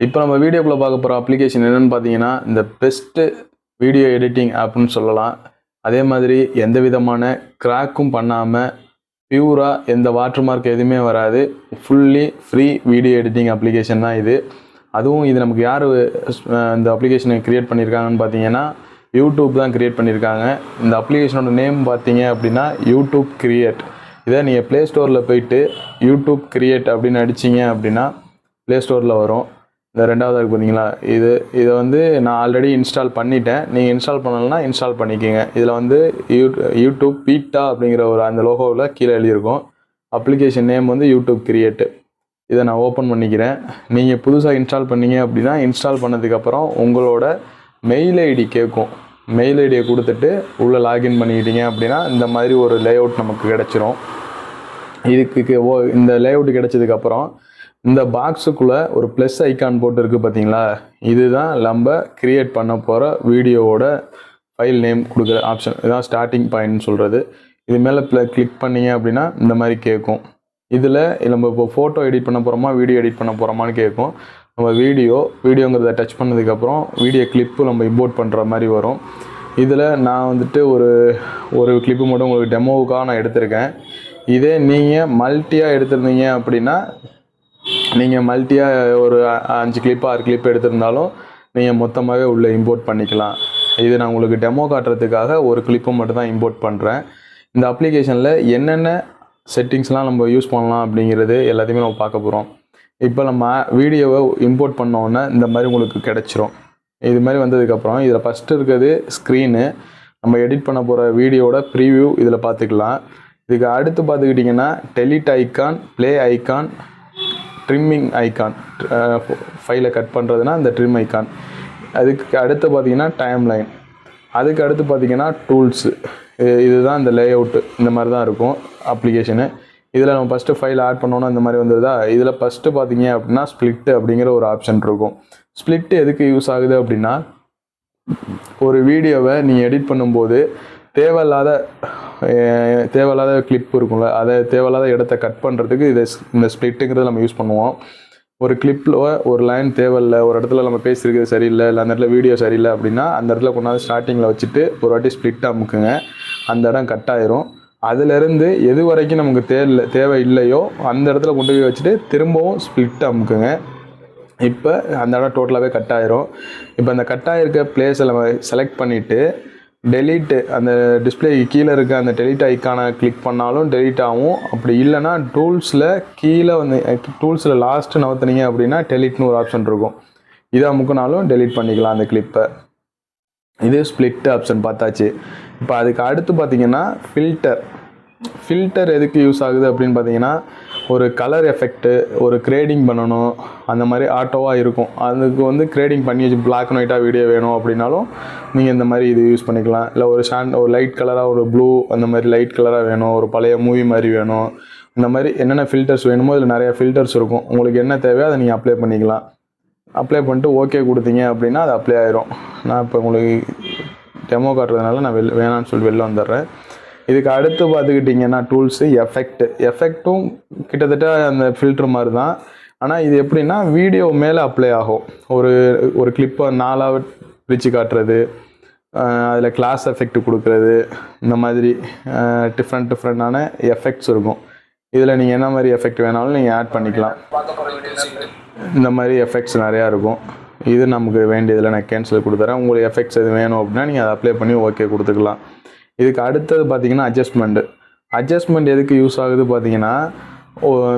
இப்போ நம்ம வீடியோக்குள்ள பார்க்க போகிற அப்ளிகேஷன் என்னென்னு பார்த்தீங்கன்னா இந்த பெஸ்ட்டு வீடியோ எடிட்டிங் ஆப்னு சொல்லலாம். அதே மாதிரி எந்த விதமான கிராக்கும் பண்ணாமல் பியூராக எந்த வாட்டர் மார்க் எதுவுமே வராது, fully free video editing application தான் இது. அதுவும் இது நமக்கு யார் இந்த அப்ளிகேஷனை க்ரியேட் பண்ணியிருக்காங்கன்னு பார்த்தீங்கன்னா யூடியூப் தான் க்ரியேட் பண்ணியிருக்காங்க. இந்த அப்ளிகேஷனோட நேம் பார்த்தீங்க அப்படின்னா யூடியூப் கிரியேட். இதை நீங்கள் ப்ளே ஸ்டோரில் போயிட்டு யூடியூப் கிரியேட் அப்படின்னு அடிச்சிங்க அப்படின்னா ப்ளே ஸ்டோரில் வரும். இந்த ரெண்டாவது இருக்குது பார்த்தீங்களா, இதை வந்து நான் ஆல்ரெடி இன்ஸ்டால் பண்ணிட்டேன். நீங்கள் இன்ஸ்டால் பண்ணலைன்னா இன்ஸ்டால் பண்ணிக்கோங்க. இதில் வந்து யூடியூப் பீட்டா அப்படிங்கிற ஒரு அந்த லோகோவில் கீழே எழுதியிருக்கும். அப்ளிகேஷன் நேம் வந்து யூடியூப் கிரியேட்டு. இதை நான் ஓப்பன் பண்ணிக்கிறேன். நீங்கள் புதுசாக இன்ஸ்டால் பண்ணீங்க அப்படின்னா இன்ஸ்டால் பண்ணதுக்கப்புறம் உங்களோட மெயில் ஐடி கேட்கும். மெயில் ஐடியை கொடுத்துட்டு உள்ளே லாகின் பண்ணிக்கிட்டீங்க அப்படின்னா இந்த மாதிரி ஒரு லேஅவுட் நமக்கு கிடச்சிரும். இந்த லேஅவுட் கிடச்சதுக்கப்புறம் இந்த பாக்ஸுக்குள்ளே ஒரு ப்ளஸ் ஐக்கான் போட்டு இருக்குது பார்த்தீங்களா, இதுதான் நம்ம க்ரியேட் பண்ண போகிற வீடியோவோட ஃபைல் நேம் கொடுக்குற ஆப்ஷன். இதுதான் ஸ்டார்டிங் பாயிண்ட்னு சொல்கிறது. இது மேலே கிளிக் பண்ணிங்க அப்படின்னா இந்த மாதிரி கேட்கும். இதில் நம்ம இப்போ ஃபோட்டோ எடிட் பண்ண போகிறோமா வீடியோ எடிட் பண்ண போகிறோமான்னு கேட்கும். நம்ம வீடியோங்கிறத டச் பண்ணதுக்கப்புறம் வீடியோ கிளிப்பு நம்ம இம்போர்ட் பண்ணுற மாதிரி வரும். இதில் நான் வந்துட்டு ஒரு கிளிப்பு மட்டும் உங்களுக்கு டெமோவுக்காக நான் எடுத்திருக்கேன். இதே நீங்கள் மல்டியாக எடுத்திருந்தீங்க அப்படின்னா நீங்கள் மல்டியாக ஒரு 5 கிளிப்பு 6 கிளிப்பு எடுத்திருந்தாலும் நீங்கள் மொத்தமாகவே உள்ளே இம்போர்ட் பண்ணிக்கலாம். இது நான் உங்களுக்கு டெமோ காட்டுறதுக்காக ஒரு கிளிப்பு மட்டும் தான் இம்போர்ட் பண்ணுறேன். இந்த அப்ளிகேஷனில் என்னென்ன செட்டிங்ஸ்லாம் நம்ம யூஸ் பண்ணலாம் அப்படிங்கிறது எல்லாத்தையுமே நம்ம பார்க்க போகிறோம். இப்போ நம்ம வீடியோவை இம்போர்ட் பண்ணோன்னே இந்த மாதிரி உங்களுக்கு கிடச்சிரும். இது மாதிரி வந்ததுக்கப்புறம் இதில் ஃபஸ்ட்டு இருக்கிறது ஸ்க்ரீனு. நம்ம எடிட் பண்ண போகிற வீடியோவோட ப்ரீவியூ இதில் பார்த்துக்கலாம். இதுக்கு அடுத்து பார்த்துக்கிட்டிங்கன்னா delete icon, play icon, trimming icon, ஃபைலை கட் பண்ணுறதுனா இந்த ட்ரிம் ஐக்கான். அதுக்கு அடுத்து பார்த்திங்கன்னா டைம் லைன். அதுக்கு அடுத்து பார்த்திங்கன்னா டூல்ஸு. இதுதான் இந்த லேஅவுட்டு. இந்த மாதிரி தான் இருக்கும் அப்ளிகேஷனு. இதில் நம்ம ஃபஸ்ட்டு ஃபைல் ஆட் பண்ணோன்னா இந்த மாதிரி வந்ததா. இதில் ஃபஸ்ட்டு பார்த்திங்க அப்படின்னா ஸ்ப்ளிட்டு அப்படிங்கிற ஒரு ஆப்ஷன் இருக்கும். ஸ்ப்ளிட்டு எதுக்கு யூஸ் ஆகுது அப்படின்னா ஒரு வீடியோவை நீங்கள் எடிட் பண்ணும்போது தேவையில்லாத கிளிப் இருக்கும்ல, அதை தேவையில்லாத இடத்த கட் பண்ணுறதுக்கு இந்த ஸ்ப்ளிட்டுங்கிறத நம்ம யூஸ் பண்ணுவோம். ஒரு கிளிப்பில் ஒரு லைன் தேவையில்லை, ஒரு இடத்துல நம்ம பேசியிருக்கிறது சரியில்லை, இல்லை அந்த இடத்துல வீடியோ சரியில்லை அப்படின்னா அந்த இடத்துல கொண்டாந்து ஸ்டார்டிங்கில் வச்சுட்டு ஒரு வாட்டி ஸ்ப்ளிட் அமுக்குங்க. அந்த இடம் கட் ஆயிரும். அதிலேருந்து எது வரைக்கும் நமக்கு தேவை இல்லையோ அந்த இடத்துல கொண்டு போய் வச்சுட்டு திரும்பவும் ஸ்ப்ளிட் அமுக்குங்க. இப்போ அந்த இடம் டோட்டலாகவே கட் ஆயிரும். இப்போ அந்த கட் ஆகிருக்க பிளேஸை நம்ம செலக்ட் பண்ணிவிட்டு டெலீட்டு அந்த டிஸ்பிளே கீழே இருக்க அந்த டெலீட் ஐக்கானை கிளிக் பண்ணாலும் டெலீட் ஆகும். அப்படி இல்லைனா டூல்ஸில் கீழே வந்து டூல்ஸில் லாஸ்ட்டு நவுத்துனீங்க அப்படின்னா டெலீட்னு ஒரு ஆப்ஷன் இருக்கும். இதை அமுக்குனாலும் டெலீட் பண்ணிக்கலாம் அந்த கிளிப்பை. இது ஸ்ப்ளிட் ஆப்ஷன் பார்த்தாச்சு. இப்போ அதுக்கு அடுத்து பார்த்திங்கன்னா ஃபில்டர் எதுக்கு யூஸ் ஆகுது அப்படின்னு பார்த்தீங்கன்னா ஒரு கலர் எஃபெக்ட்டு, ஒரு கிரேடிங் பண்ணணும், அந்த மாதிரி ஆட்டோவாக இருக்கும். அதுக்கு வந்து கிரேடிங் பண்ணி வச்சு பிளாக் அண்ட் ஒயிட்டாக வீடியோ வேணும் அப்படின்னாலும் நீங்கள் இந்த மாதிரி இது யூஸ் பண்ணிக்கலாம். இல்லை ஒரு லைட் கலராக ஒரு ப்ளூ அந்த மாதிரி லைட் கலராக வேணும், ஒரு பழைய மூவி மாதிரி வேணும், இந்த மாதிரி என்னென்ன ஃபில்டர்ஸ் வேணுமோ இதில் நிறையா ஃபில்டர்ஸ் இருக்கும். உங்களுக்கு என்ன தேவையோ அதை நீங்கள் அப்ளை பண்ணிக்கலாம். அப்ளை பண்ணிட்டு ஓகே கொடுத்தீங்க அப்படின்னா அது அப்ளை ஆயிரும். நான் இப்போ உங்களுக்கு டெமோ காட்டுறதுனால நான் வேணான்னு சொல்லி வெளில வந்துடுறேன். இதுக்கு அடுத்து பார்த்துக்கிட்டிங்கன்னா டூல்ஸு எஃபெக்ட்டும் கிட்டத்தட்ட அந்த ஃபில்டர் மாதிரி தான். ஆனால் இது எப்படின்னா வீடியோ மேலே அப்ளை ஆகும். ஒரு கிளிப்பை 4ஆக பிரித்து காட்டுறது, அதில் கிளாஸ் எஃபெக்ட் கொடுக்குறது, இந்த மாதிரி டிஃப்ரெண்ட்டான எஃபெக்ட்ஸ் இருக்கும். இதில் நீங்கள் என்ன மாதிரி எஃபெக்ட் வேணாலும் நீங்கள் ஆட் பண்ணிக்கலாம். இந்த மாதிரி எஃபெக்ட்ஸ் நிறையா இருக்கும். இது நமக்கு வேண்டியதில் நான் கேன்சல் கொடுத்துறேன். உங்களுக்கு எஃபெக்ட்ஸ் எது வேணும் அப்படின்னா நீங்கள் அதை அப்ளை பண்ணி ஓகே கொடுத்துக்கலாம். இதுக்கு அடுத்தது பார்த்திங்கன்னா அட்ஜஸ்ட்மெண்ட் எதுக்கு யூஸ் ஆகுது பார்த்திங்கன்னா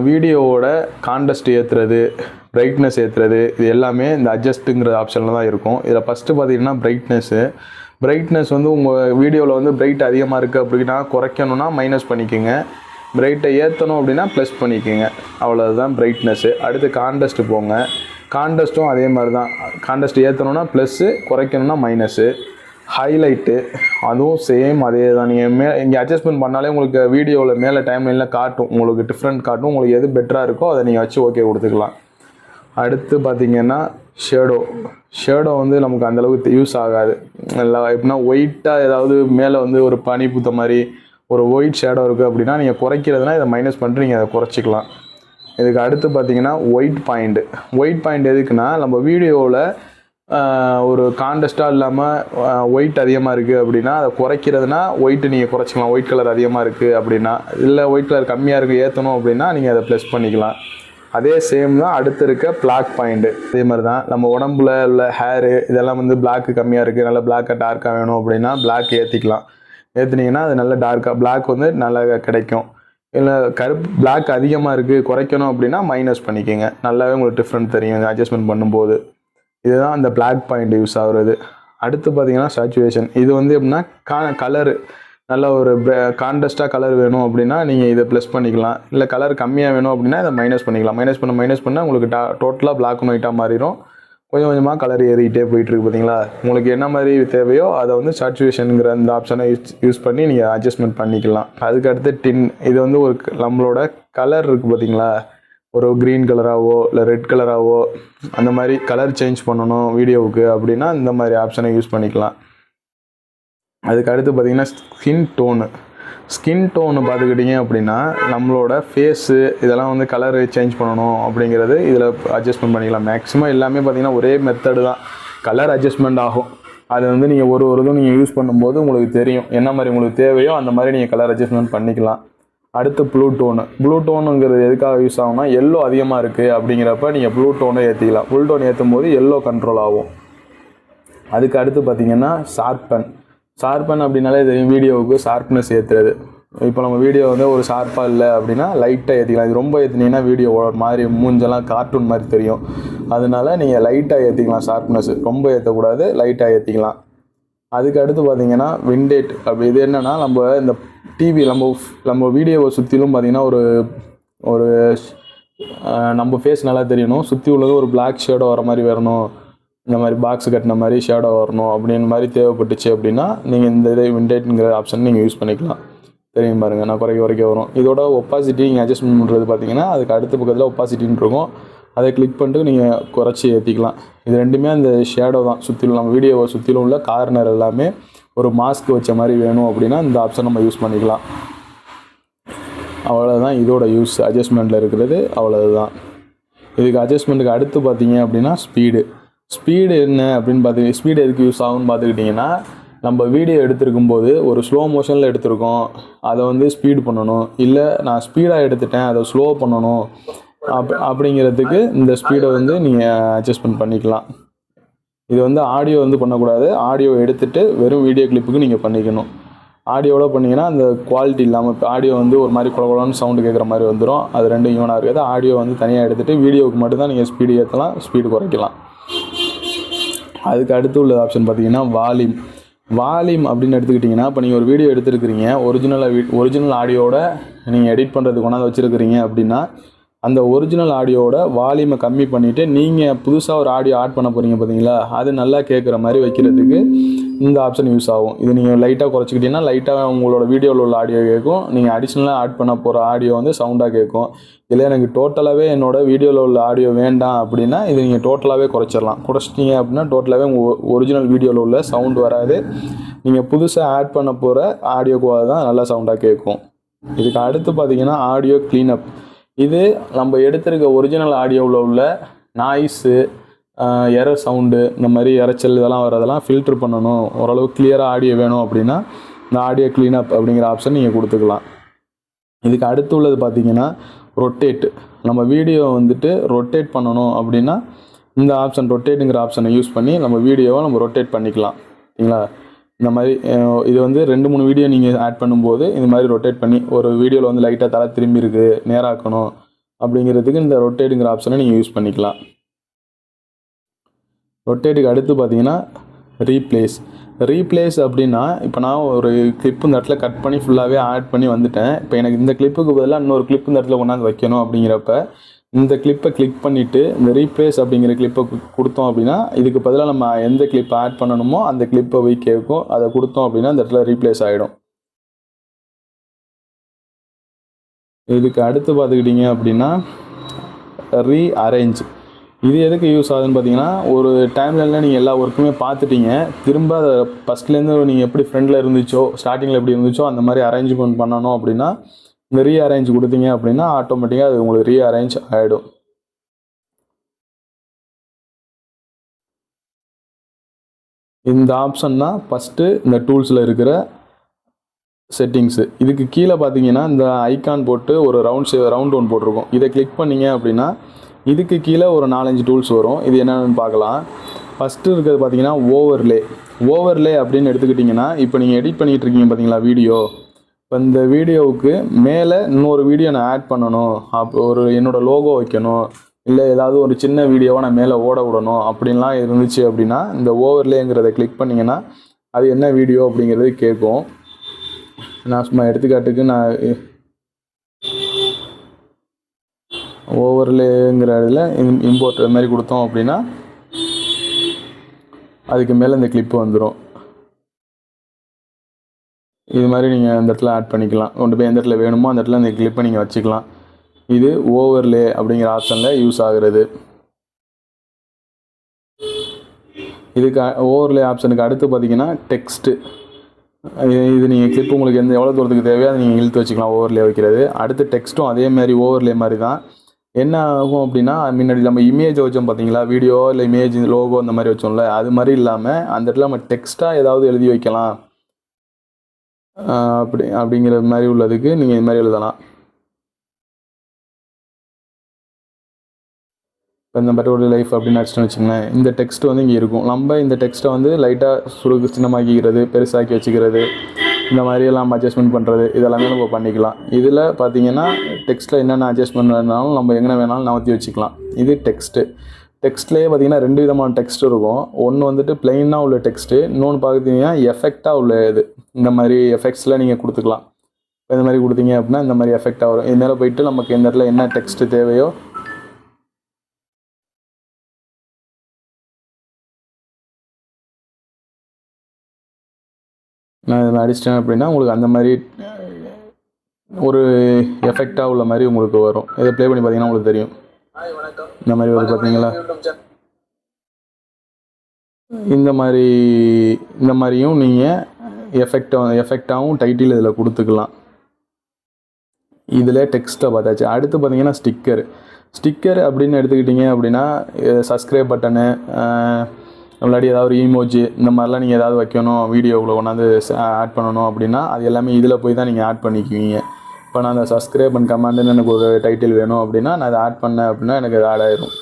வீடியோவோட கான்ட்ராஸ்ட் ஏற்றுறது, பிரைட்னஸ் ஏற்றுறது, இது எல்லாமே இந்த அட்ஜஸ்ட்டுங்கிற ஆப்ஷனில் தான் இருக்கும். இதில் ஃபஸ்ட்டு பார்த்திங்கன்னா பிரைட்னஸ் வந்து உங்கள் வீடியோவில் வந்து பிரைட் அதிகமாக இருக்குது அப்படின்னா குறைக்கணும்னா மைனஸ் பண்ணிக்கோங்க, பிரைட்டை ஏற்றணும் அப்படின்னா ப்ளஸ் பண்ணிக்கோங்க. அவ்வளோதான் பிரைட்னஸ்ஸு. அடுத்து கான்ட்ராஸ்ட்டு போங்க. கான்ட்ராஸ்ட்டும் அதே மாதிரி தான். கான்ட்ராஸ்ட் ஏற்றணும்னா ப்ளஸ்ஸு, குறைக்கணும்னா மைனஸு. ஹைலைட்டு அதுவும் சேம் அதே தான். நீங்கள் இங்கே அட்ஜஸ்ட்மெண்ட் பண்ணாலே உங்களுக்கு வீடியோவில் மேலே டைம்லைனில் காட்டும், உங்களுக்கு டிஃப்ரெண்ட் காட்டும். உங்களுக்கு எது பெட்டராக இருக்கோ அதை நீங்கள் வச்சு ஓகே கொடுத்துக்கலாம். அடுத்து பார்த்திங்கன்னா ஷேடோ வந்து நமக்கு அந்தளவுக்கு யூஸ் ஆகாது. இல்லை எப்படின்னா ஒயிட்டாக ஏதாவது மேலே வந்து ஒரு பனி பூத்த மாதிரி ஒரு ஒயிட் ஷேடோ இருக்குது அப்படின்னா நீங்கள் குறைக்கிறதுனா இதை மைனஸ் பண்ணிட்டு நீங்கள் அதை குறைச்சிக்கலாம். இதுக்கு அடுத்து பார்த்தீங்கன்னா ஒயிட் பாயிண்ட் எதுக்குன்னா நம்ம வீடியோவில் ஒரு கான்ட்ராஸ்டாக இல்லாமல் ஒயிட் அதிகமாக இருக்குது அப்படின்னா அதை குறைக்கிறதுனா ஒயிட்டு நீங்கள் குறைச்சிக்கலாம். ஒயிட் கலர் அதிகமாக இருக்குது அப்படின்னா, இல்லை ஒயிட் கலர் கம்மியாக இருக்குது ஏற்றணும் அப்படின்னா நீங்கள் அதை ப்ளஸ் பண்ணிக்கலாம். அதே சேம் தான் அடுத்து இருக்க பிளாக் பாயிண்ட்டு. அதே மாதிரி தான் நம்ம உடம்புல உள்ள ஹேரு இதெல்லாம் வந்து பிளாக்கு கம்மியாக இருக்குது, நல்லா பிளாக்காக டார்க்காக வேணும் அப்படின்னா பிளாக் ஏற்றிக்கலாம். ஏற்றுனீங்கன்னா அது நல்ல டார்க்காக பிளாக் வந்து நல்லா கிடைக்கும். இல்லை பிளாக் அதிகமாக இருக்குது குறைக்கணும் அப்படின்னா மைனஸ் பண்ணிக்கோங்க. நல்லாவே உங்களுக்கு டிஃப்ரெண்ட் தெரியும் அட்ஜஸ்ட்மெண்ட் பண்ணும்போது. இதுதான் அந்த பிளாக் பாயிண்ட் யூஸ் ஆகுறது. அடுத்து பார்த்தீங்கன்னா சேச்சுரேஷன். இது வந்து எப்படின்னா கலரு நல்ல ஒரு கான்ட்ராஸ்டாக கலர் வேணும் அப்படின்னா நீங்கள் இதை ப்ளஸ் பண்ணிக்கலாம். இல்லை கலர் கம்மியாக வேணும் அப்படின்னா இதை மைனஸ் பண்ணிக்கலாம். மைனஸ் பண்ணால் உங்களுக்கு டோட்டலாக பிளாக் அண்ட் ஒயிட்டாக மாறிடும். கொஞ்சம் கொஞ்சமாக கலர் ஏறிக்கிட்டே போயிட்டுருக்கு பார்த்தீங்களா. உங்களுக்கு என்ன மாதிரி தேவையோ அதை வந்து சேச்சுரேஷனுங்கிற அந்த ஆப்ஷனை யூஸ் பண்ணி நீங்கள் அட்ஜஸ்ட்மெண்ட் பண்ணிக்கலாம். அதுக்கடுத்து டின். இது வந்து ஒரு நம்மளோட கலர் இருக்குது பார்த்தீங்களா, ஒரு க்ரீன் கலராகவோ இல்லை ரெட் கலராகவோ அந்த மாதிரி கலர் சேஞ்ச் பண்ணணும் வீடியோவுக்கு அப்படின்னா இந்த மாதிரி ஆப்ஷனை யூஸ் பண்ணிக்கலாம். அதுக்கு அடுத்து பார்த்திங்கன்னா ஸ்கின் டோனு பார்த்துக்கிட்டிங்க அப்படின்னா நம்மளோட ஃபேஸு இதெல்லாம் வந்து கலர் சேஞ்ச் பண்ணணும் அப்படிங்கிறது இதில் அட்ஜஸ்ட்மெண்ட் பண்ணிக்கலாம். மேக்ஸிமம் எல்லாமே பார்த்திங்கன்னா ஒரே மெத்தடு தான், கலர் அட்ஜஸ்ட்மெண்ட் ஆகும். அது வந்து நீங்கள் ஒரு இதுவும் நீங்கள் யூஸ் பண்ணும்போது உங்களுக்கு தெரியும் என்ன மாதிரி உங்களுக்கு தேவையோ அந்த மாதிரி நீங்கள் கலர் அட்ஜஸ்ட்மெண்ட் பண்ணிக்கலாம். அடுத்து ப்ளூ டோனுங்கிறது எதுக்காக யூஸ் ஆகும்னா எல்லோ அதிகமாக இருக்குது அப்படிங்கிறப்ப நீங்கள் ப்ளூ டோனை ஏற்றிக்கலாம். ப்ளூ டோன் ஏற்றும் போது எல்லோ கண்ட்ரோல் ஆகும். அதுக்கு அடுத்து பார்த்திங்கன்னா ஷார்பன் அப்படின்னாலே தெரியும், வீடியோவுக்கு ஷார்ப்னஸ் ஏற்றுறது. இப்போ நம்ம வீடியோ வந்து ஒரு ஷார்ப்பாக இல்லை அப்படின்னா லைட்டாக ஏற்றிக்கலாம். இது ரொம்ப ஏற்றினீங்கன்னா வீடியோ ஒரு மாதிரி மூஞ்செல்லாம் கார்ட்டூன் மாதிரி தெரியும். அதனால நீங்கள் லைட்டாக ஏற்றிக்கலாம். ஷார்ப்னஸ் ரொம்ப ஏற்றக்கூடாது, லைட்டாக ஏற்றிக்கலாம். அதுக்கு அடுத்து பார்த்திங்கன்னா விண்டேட். அப்படி இது என்னென்னா நம்ம இந்த டிவி நம்ம வீடியோவை சுற்றிலும் பார்த்திங்கன்னா ஒரு நம்ம ஃபேஸ் நல்லா தெரியணும், சுற்றி உள்ளது ஒரு பிளாக் ஷேடோ வர மாதிரி வரணும், இந்த மாதிரி பாக்ஸ் கட்டின மாதிரி ஷேடோ வரணும் அப்படின்னு மாதிரி தேவைப்பட்டுச்சு அப்படின்னா நீங்கள் இந்த இதை விண்டேட்ங்கிற ஆப்ஷன் நீங்கள் யூஸ் பண்ணிக்கலாம். தெரியும் பாருங்கள், நான் குறைக்க வரும். இதோட ஒப்பாசிட்டி நீங்கள் அட்ஜஸ்ட்மெண்ட் பண்ணுறது பார்த்தீங்கன்னா அதுக்கு அடுத்த பக்கத்தில் ஒப்பாசிட்டின்னு இருக்கும், அதை கிளிக் பண்ணிட்டு நீங்கள் குறைச்சி ஏற்றிக்கலாம். இது ரெண்டுமே அந்த ஷேடோ தான். சுற்றிலும் நம்ம வீடியோவை சுற்றிலும் உள்ள கார்னர் எல்லாமே ஒரு மாஸ்க் வச்ச மாதிரி வேணும் அப்படின்னா இந்த ஆப்ஷன் நம்ம யூஸ் பண்ணிக்கலாம். அவ்வளோதான் இதோட யூஸ் அட்ஜஸ்ட்மெண்ட்டில் இருக்கிறது, அவ்வளோதான். இதுக்கு அட்ஜஸ்ட்மெண்ட்டுக்கு அடுத்து பார்த்தீங்க அப்படின்னா ஸ்பீடு என்ன அப்படின்னு பார்த்தீங்கன்னா, ஸ்பீடு எதுக்கு யூஸ் ஆகும்னு பார்த்துக்கிட்டிங்கன்னா நம்ம வீடியோ எடுத்திருக்கும் போது ஒரு ஸ்லோ மோஷனில் எடுத்திருக்கோம், அதை வந்து ஸ்பீடு பண்ணணும், இல்லை நான் ஸ்பீடாக எடுத்துட்டேன் அதை ஸ்லோ பண்ணணும் அப்படிங்கிறதுக்கு இந்த ஸ்பீடை வந்து நீங்கள் அட்ஜஸ்ட்மெண்ட் பண்ணிக்கலாம். இது வந்து ஆடியோ வந்து பண்ணக்கூடாது, ஆடியோ எடுத்துகிட்டு வெறும் வீடியோ கிளிப்புக்கு நீங்கள் பண்ணிக்கணும். ஆடியோவோட பண்ணிங்கன்னா அந்த குவாலிட்டி இல்லாமல், இப்போ ஆடியோ வந்து ஒரு மாதிரி குழகுலன்னு சவுண்டு கேட்குற மாதிரி வந்துடும், அது ரெண்டும் ஈவனாக இருக்காது. ஆடியோ வந்து தனியாக எடுத்துகிட்டு வீடியோவுக்கு மட்டும்தான் நீங்கள் ஸ்பீடு ஏற்றலாம், ஸ்பீடு குறைக்கலாம். அதுக்கு அடுத்து உள்ள ஆப்ஷன் பார்த்தீங்கன்னா வால்யூம் அப்படின்னு எடுத்துக்கிட்டிங்கன்னா, இப்போ நீங்கள் ஒரு வீடியோ எடுத்துருக்கிறீங்க, ஒரிஜினல் ஆடியோவோட நீங்கள் எடிட் பண்ணுறதுக்கு கொண்டாந்து வச்சுருக்கிறீங்க அப்படின்னா அந்த ஒரிஜினல் ஆடியோவோட வால்யூமை கம்மி பண்ணிவிட்டு நீங்கள் புதுசாக ஒரு ஆடியோ ஆட் பண்ண போகிறீங்க பார்த்தீங்களா, அது நல்லா கேட்குற மாதிரி வைக்கிறதுக்கு இந்த ஆப்ஷன் யூஸ் ஆகும். இது நீங்கள் லைட்டாக குறைச்சிக்கிட்டிங்கன்னா லைட்டாக உங்களோட வீடியோவில் உள்ள ஆடியோ கேட்கும், நீங்கள் அடிஷ்னலாக ஆட் பண்ண போகிற ஆடியோ வந்து சவுண்டாக கேட்கும். இல்லை எனக்கு டோட்டலாகவே என்னோடய வீடியோவில் உள்ள ஆடியோ வேண்டாம் அப்படின்னா இது நீங்கள் டோட்டலாகவே குறைச்சிட்டிங்க அப்படின்னா டோட்டலாகவே உங்கள் ஒரிஜினல் வீடியோவில் உள்ள சவுண்டு வராது, நீங்கள் புதுசாக ஆட் பண்ண போகிற ஆடியோக்கு தான் நல்லா சவுண்டாக கேட்கும். இதுக்கு அடுத்து பார்த்தீங்கன்னா ஆடியோ க்ளீனப். இது நம்ம எடுத்திருக்க ஒரிஜினல் ஆடியோவில் உள்ள நாய்ஸு, எரர் சவுண்டு, இந்த மாதிரி இறைச்சல் இதெல்லாம் வரதெல்லாம் ஃபில்ட்ரு பண்ணணும், ஓரளவு கிளியராக ஆடியோ வேணும் அப்படின்னா இந்த ஆடியோ க்ளீனப் அப்படிங்கிற ஆப்ஷன் நீங்கள் கொடுத்துக்கலாம். இதுக்கு அடுத்து உள்ளது பார்த்திங்கன்னா ரொட்டேட். நம்ம வீடியோ வந்துட்டு ரொட்டேட் பண்ணணும் அப்படின்னா இந்த ஆப்ஷன் ரொட்டேட்டுங்கிற ஆப்ஷனை யூஸ் பண்ணி நம்ம வீடியோவை நம்ம ரொட்டேட் பண்ணிக்கலாம். சரிங்களா, இந்த மாதிரி இது வந்து 2-3 வீடியோ நீங்கள் ஆட் பண்ணும்போது இந்த மாதிரி ரொட்டேட் பண்ணி ஒரு வீடியோவில் வந்து லைட்டாக தலை திரும்பி இருக்குது நேராக்கணும் அப்படிங்கிறதுக்கு இந்த ரொட்டேட்டுங்கிற ஆப்ஷனை நீங்கள் யூஸ் பண்ணிக்கலாம். ரொட்டேட்டுக்கு அடுத்து பார்த்தீங்கன்னா ரீப்ளேஸ் அப்படின்னா, இப்போ நான் ஒரு கிளிப்பு இந்த இடத்துல கட் பண்ணி ஃபுல்லாகவே ஆட் பண்ணி வந்துட்டேன், இப்போ எனக்கு இந்த கிளிப்புக்கு பதிலாக இன்னொரு கிளிப்பு இந்த இடத்துல கொண்டாந்து வைக்கணும் அப்படிங்கிறப்ப இந்த கிளிப்பை கிளிக் பண்ணிவிட்டு இந்த ரீப்ளேஸ் அப்படிங்கிற கிளிப்பை கொடுத்தோம் அப்படின்னா இதுக்கு பதிலாக நம்ம எந்த கிளிப்பை ஆட் பண்ணணுமோ அந்த கிளிப்பை போய் கேட்கும், அதை கொடுத்தோம் அப்படின்னா இந்த இடத்துல ரீப்ளேஸ் ஆகிடும். இதுக்கு அடுத்து பார்த்துக்கிட்டிங்க அப்படின்னா ரீஅரேஞ்ச். இது எதுக்கு யூஸ் ஆகுதுன்னு பார்த்தீங்கன்னா, ஒரு டைம்லைனில் நீங்கள் எல்லா ஒர்க்குமே பார்த்துட்டீங்க, திரும்ப அதை ஃபஸ்ட்லேருந்து நீங்கள் எப்படி ஃப்ரெண்டில் இருந்துச்சோ ஸ்டார்டிங்கில் எப்படி இருந்துச்சோ அந்த மாதிரி அரேஞ்ச்மெண்ட் பண்ணணும் அப்படின்னா இந்த ரீஅரேஞ்ச் கொடுத்தீங்க அப்படின்னா ஆட்டோமேட்டிக்காக அது உங்களுக்கு ரீஅரேஞ்ச் ஆகிடும். இந்த ஆப்ஷன் தான் ஃபஸ்ட்டு இந்த டூல்ஸில் இருக்கிற செட்டிங்ஸு. இதுக்கு கீழே பார்த்தீங்கன்னா இந்த ஐக்கான் போட்டு ஒரு ரவுண்ட் ஒன் போட்டிருக்கோம். இதை கிளிக் பண்ணிங்க அப்படின்னா இதுக்கு கீழே ஒரு 4-5 டூல்ஸ் வரும். இது என்னென்னு பார்க்கலாம். ஃபஸ்ட்டு இருக்கிறது பார்த்தீங்கன்னா ஓவர்லே அப்படின்னு எடுத்துக்கிட்டிங்கன்னா, இப்போ நீங்கள் எடிட் பண்ணிகிட்டு இருக்கீங்க பார்த்தீங்களா வீடியோ. இப்போ இந்த வீடியோவுக்கு மேலே இன்னொரு வீடியோ நான் ஆட் பண்ணணும், அப்போ என்னோடய லோகோ வைக்கணும், இல்லை ஏதாவது ஒரு சின்ன வீடியோவை நான் மேலே ஓட விடணும் அப்படின்லாம் இருந்துச்சு அப்படின்னா இந்த ஓவர்லேங்கிறத கிளிக் பண்ணிங்கன்னா அது என்ன வீடியோ அப்படிங்கிறது கேட்கும். நான் சும்மா எடுத்துக்காட்டுக்கு நான் ஓவர்லேங்கிற இதில் இம்போர்ட் அது மாதிரி கொடுத்தோம் அப்படின்னா அதுக்கு மேலே இந்த கிளிப்பு வந்துடும். இது மாதிரி நீங்கள் அந்த இடத்துல ஆட் பண்ணிக்கலாம். கொண்டு போய் எந்த இடத்துல வேணுமோ அந்த இடத்துல இந்த கிளிப்பை நீங்கள் வச்சுக்கலாம். இது ஓவர்லே அப்படிங்கிற ஆப்ஷனில் யூஸ் ஆகுறது. இதுக்கு ஓவர்லே ஆப்ஷனுக்கு அடுத்து பார்த்தீங்கன்னா டெக்ஸ்ட்டு. இது நீங்கள் கிளிப் உங்களுக்கு எவ்வளோ தூரத்துக்கு தேவையோ அதை நீங்கள் இழுத்து வச்சுக்கலாம் ஓவர்லே வைக்கிறது. அடுத்து டெக்ஸ்ட்டும் அதே மாதிரி ஓவர்லே மாதிரி தான். என்ன ஆகும் அப்படின்னா, முன்னாடி நம்ம இமேஜ் வச்சோம் பார்த்தீங்களா, வீடியோ இல்லை இமேஜ் லோகோ அந்த மாதிரி வச்சோம்ல, அது மாதிரி இல்லாமல் அந்த இடத்துல நம்ம டெக்ஸ்ட்டாக ஏதாவது எழுதி வைக்கலாம் அப்படிங்கிற மாதிரி உள்ளதுக்கு நீங்கள் இது மாதிரி எழுதலாம். இப்போ இந்த மாதிரி ஒரு லைஃப் அப்படின்னு அடிச்சுன்னு வச்சுங்களேன், இந்த டெக்ஸ்ட் வந்து இங்கே இருக்கும். நம்ம இந்த டெக்ஸ்ட்டை வந்து லைட்டாக சின்னமாக்கிக்கிறது, பெருசாக்கி வச்சுக்கிறது, இந்த மாதிரியெல்லாம் அட்ஜஸ்ட்மெண்ட் பண்ணுறது இதெல்லாமே நம்ம பண்ணிக்கலாம். இதில் பார்த்தீங்கன்னா டெக்ஸ்ட்டில் என்னென்ன அட்ஜஸ்ட்மெண்ட் வேணாலும் நம்ம எங்கே வேணாலும் நகர்த்தி வச்சுக்கலாம். இது டெக்ஸ்ட்லேயே பார்த்தீங்கன்னா 2 விதமான டெக்ஸ்ட் இருக்கும். ஒன்று வந்துட்டு பிளெயினாக உள்ள டெக்ஸ்ட்டு, இன்னொன்று பார்த்தீங்கன்னா எஃபெக்டாக உள்ள இது. இந்த மாதிரி எஃபெக்ட்ஸில் நீங்கள் கொடுத்துக்கலாம். இந்த மாதிரி கொடுத்தீங்க அப்படின்னா இந்த மாதிரி எஃபெக்டாக வரும். இது மேலே போயிட்டு நமக்கு இந்த இடத்துல என்ன டெக்ஸ்ட்டு தேவையோ நான் இதில் அடிச்சிட்டேன் அப்படின்னா உங்களுக்கு அந்த மாதிரி ஒரு எஃபெக்டாக உள்ள மாதிரி உங்களுக்கு வரும். இதை ப்ளே பண்ணி பார்த்தீங்கன்னா உங்களுக்கு தெரியும். இந்த மாதிரி வருது பார்த்தீங்களா. இந்த மாதிரியும் நீங்கள் எஃபெக்டாகவும் டைட்டில் இதில் கொடுத்துக்கலாம். இதில் டெக்ஸ்ட்டை பார்த்தாச்சு. அடுத்து பார்த்தீங்கன்னா ஸ்டிக்கர் அப்படின்னு எடுத்துக்கிட்டிங்க அப்படின்னா சப்ஸ்கிரைப் பட்டனு, முன்னாடி ஏதாவது ஒரு ஈமோஜி இந்த மாதிரிலாம் நீங்கள் ஏதாவது வைக்கணும், வீடியோவில் கொண்டாந்து ஆட் பண்ணணும் அப்படின்னா அது எல்லாமே இதில் போய் தான் நீங்கள் ஆட் பண்ணிக்குவீங்க. இப்போ நான் அந்த சப்ஸ்கிரைப் அண்ட் கமெண்ட்னு எனக்கு ஒரு டைட்டில் வேணும் அப்படின்னா நான் அதை ஆட் பண்ணேன் அப்படின்னா எனக்கு அது ஆட் ஆயிரும்.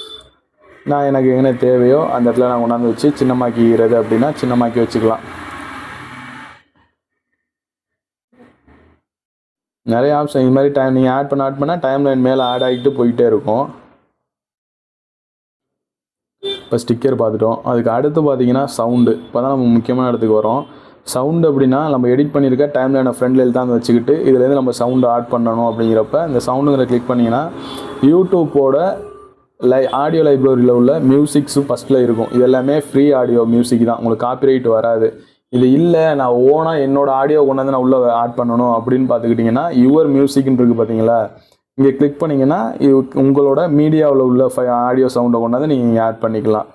எனக்கு என்ன தேவையோ அந்த இடத்துல நான் கொண்டாந்து வச்சு சின்னமாக்கிக்கிறது அப்படின்னா சின்னமாக்கி வச்சுக்கலாம். நிறைய ஆப்ஷன் இது மாதிரி நீங்கள் ஆட் பண்ண டைம் லைன் மேலே ஆட் ஆகிட்டு போயிட்டே இருக்கும். இப்போ ஸ்டிக்கர் பார்த்துட்டோம். அதுக்கு அடுத்து பார்த்தீங்கன்னா சவுண்டு. இப்போ தான் நம்ம முக்கியமான இடத்துக்கு வரோம். சவுண்டு அப்படின்னா நம்ம எடிட் பண்ணியிருக்க டைம் லைனை ஃப்ரெண்ட்ல தான் வச்சுக்கிட்டு இதுலேருந்து நம்ம சவுண்டு ஆட் பண்ணணும். அப்படிங்கிறப்ப இந்த சவுண்டுங்கிற கிளிக் பண்ணிங்கன்னா யூடியூப்போட ஆடியோ லைப்ரரியில் உள்ள மியூசிக்ஸும் ஃபஸ்ட்டில் இருக்கும். இது எல்லாமே ஃப்ரீ ஆடியோ மியூசிக் தான், உங்களுக்கு காப்பிரைட் வராது. இது இல்லை நான் ஓனாக என்னோடய ஆடியோ கொண்டு வந்து நான் உள்ளே ஆட் பண்ணணும் அப்படின்னு பார்த்துக்கிட்டிங்கன்னா யுவர் மியூசிக்னு இருக்குது பார்த்தீங்களா, இங்கே கிளிக் பண்ணிங்கன்னா உங்களோட மீடியாவில் உள்ள ஆடியோ சவுண்டை கொண்டாந்து நீங்கள் ஆட் பண்ணிக்கலாம்.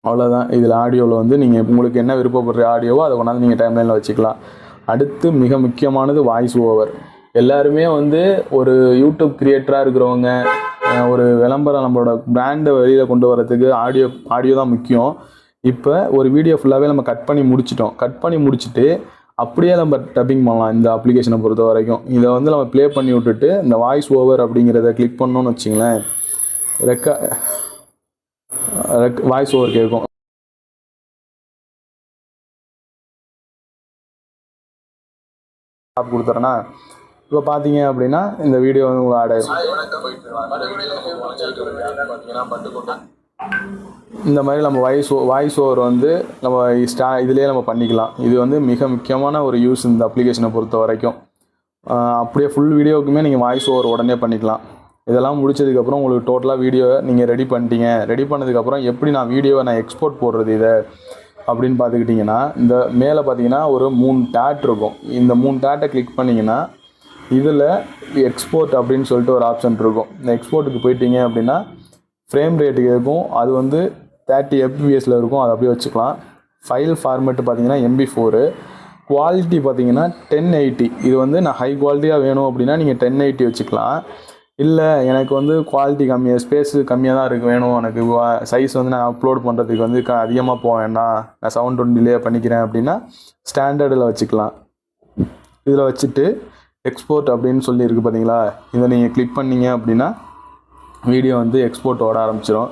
அவ்வளோதான். இதில் ஆடியோவில் வந்து நீங்கள் உங்களுக்கு என்ன விருப்பப்படுற ஆடியோவோ அதை கொண்டாந்து நீங்கள் டைம்லைனில் வச்சுக்கலாம். அடுத்து மிக முக்கியமானது வாய்ஸ் ஓவர். எல்லாருமே வந்து ஒரு யூடியூப் கிரியேட்டராக இருக்கிறவங்க ஒரு விளம்பரம் நம்மளோட பிராண்டை வெளியில் கொண்டு வரதுக்கு ஆடியோ தான் முக்கியம். இப்போ ஒரு வீடியோ ஃபுல்லாகவே நம்ம கட் பண்ணி முடிச்சுட்டு அப்படியே நம்ம டப்பிங் பண்ணலாம். இந்த அப்ளிகேஷனை பொறுத்த வரைக்கும் இதை வந்து நம்ம ப்ளே பண்ணி விட்டுட்டு இந்த வாய்ஸ் ஓவர் அப்படிங்கிறத கிளிக் பண்ணோன்னு வச்சிங்களேன், வாய்ஸ் ஓவர் கேட்கும். கொடுத்துறேன்னா இப்போ பார்த்தீங்க அப்படின்னா இந்த வீடியோ வந்து உங்களுக்கு ஆட் ஆகிடும். இந்த மாதிரி நம்ம வாய்ஸ் ஓவர் வந்து நம்ம இதிலே நம்ம பண்ணிக்கலாம். இது வந்து மிக முக்கியமான ஒரு யூஸ் இந்த அப்ளிகேஷனை பொறுத்த வரைக்கும். அப்படியே ஃபுல் வீடியோவுக்குமே நீங்கள் வாய்ஸ் ஓவர் உடனே பண்ணிக்கலாம். இதெல்லாம் முடிச்சதுக்கப்புறம் உங்களுக்கு டோட்டலாக வீடியோவை நீங்கள் ரெடி பண்ணிட்டீங்க. ரெடி பண்ணதுக்கப்புறம் எப்படி நான் வீடியோவை எக்ஸ்போர்ட் போடுறது இதை அப்படின்னு பார்த்துக்கிட்டிங்கன்னா, இந்த மேலே பார்த்தீங்கன்னா ஒரு 3 டேட் இருக்கும். இந்த 3 டேட்டை கிளிக் பண்ணிங்கன்னா இதில் எக்ஸ்போர்ட் அப்படின்னு சொல்லிட்டு ஒரு ஆப்ஷன் இருக்கும். இந்த எக்ஸ்போர்ட்டுக்கு போயிட்டீங்க அப்படின்னா ஃப்ரேம் ரேட்டு கேட்கும். அது வந்து 30 fps இருக்கும். அதை அப்படியே வச்சுக்கலாம். ஃபைல் ஃபார்மேட்டு பார்த்தீங்கன்னா MP4. குவாலிட்டி பார்த்தீங்கன்னா 1080. இது வந்து நான் ஹை குவாலிட்டியாக வேணும் அப்படின்னா நீங்கள் 1080 வச்சுக்கலாம். இல்லை எனக்கு வந்து குவாலிட்டி கம்மியாக, ஸ்பேஸு கம்மியாக தான் இருக்குது வேணும், எனக்கு சைஸ் வந்து நான் அப்லோட் பண்ணுறதுக்கு வந்து அதிகமாக போக வேண்டாம், நான் 720 பண்ணிக்கிறேன் அப்படின்னா ஸ்டாண்டர்டில் வச்சுக்கலாம். இதில் வச்சுட்டு எக்ஸ்போர்ட் அப்படின்னு சொல்லி இருக்குது பார்த்தீங்களா, இதை நீங்கள் கிளிக் பண்ணிங்க அப்படின்னா வீடியோ வந்து எக்ஸ்போர்ட் ஓட ஆரம்பிச்சிடும்.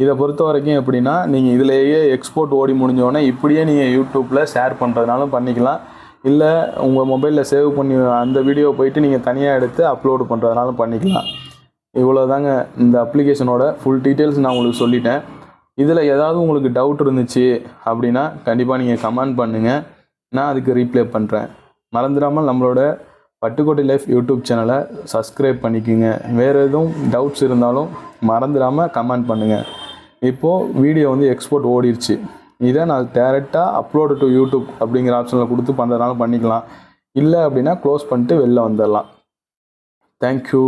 இதை பொறுத்த வரைக்கும் எப்படின்னா, நீங்கள் இதிலேயே எக்ஸ்போர்ட் ஓடி முடிஞ்சோடனே இப்படியே நீங்கள் யூடியூப்பில் ஷேர் பண்ணுறதுனாலும் பண்ணிக்கலாம். இல்லை உங்கள் மொபைலில் சேவ் பண்ணி அந்த வீடியோவை போயிட்டு நீங்கள் தனியாக எடுத்து அப்லோடு பண்ணுறதுனாலும் பண்ணிக்கலாம். இவ்வளோ தாங்க இந்த அப்ளிகேஷனோட ஃபுல் டீட்டெயில்ஸ் நான் உங்களுக்கு சொல்லிட்டேன். இதில் ஏதாவது உங்களுக்கு டவுட் இருந்துச்சு அப்படின்னா கண்டிப்பாக நீங்கள் கமெண்ட் பண்ணுங்கள், நான் அதுக்கு ரீப்ளை பண்ணுறேன். மறந்துடாமல் நம்மளோட பட்டுக்கோட்டை லைஃப் யூடியூப் சேனலை சப்ஸ்கிரைப் பண்ணிக்கோங்க. வேறு எதுவும் டவுட்ஸ் இருந்தாலும் மறந்துடாமல் கமெண்ட் பண்ணுங்கள். இப்போது வீடியோ வந்து எக்ஸ்போர்ட் ஓடிடுச்சு. இதை நான் டேரெக்டாக அப்லோடு டு யூடியூப் அப்படிங்கிற ஆப்ஷனில் கொடுத்து பண்ணுறதுனால பண்ணிக்கலாம். இல்லை அப்படின்னா க்ளோஸ் பண்ணிட்டு வெளில வந்துடலாம். தேங்க்யூ.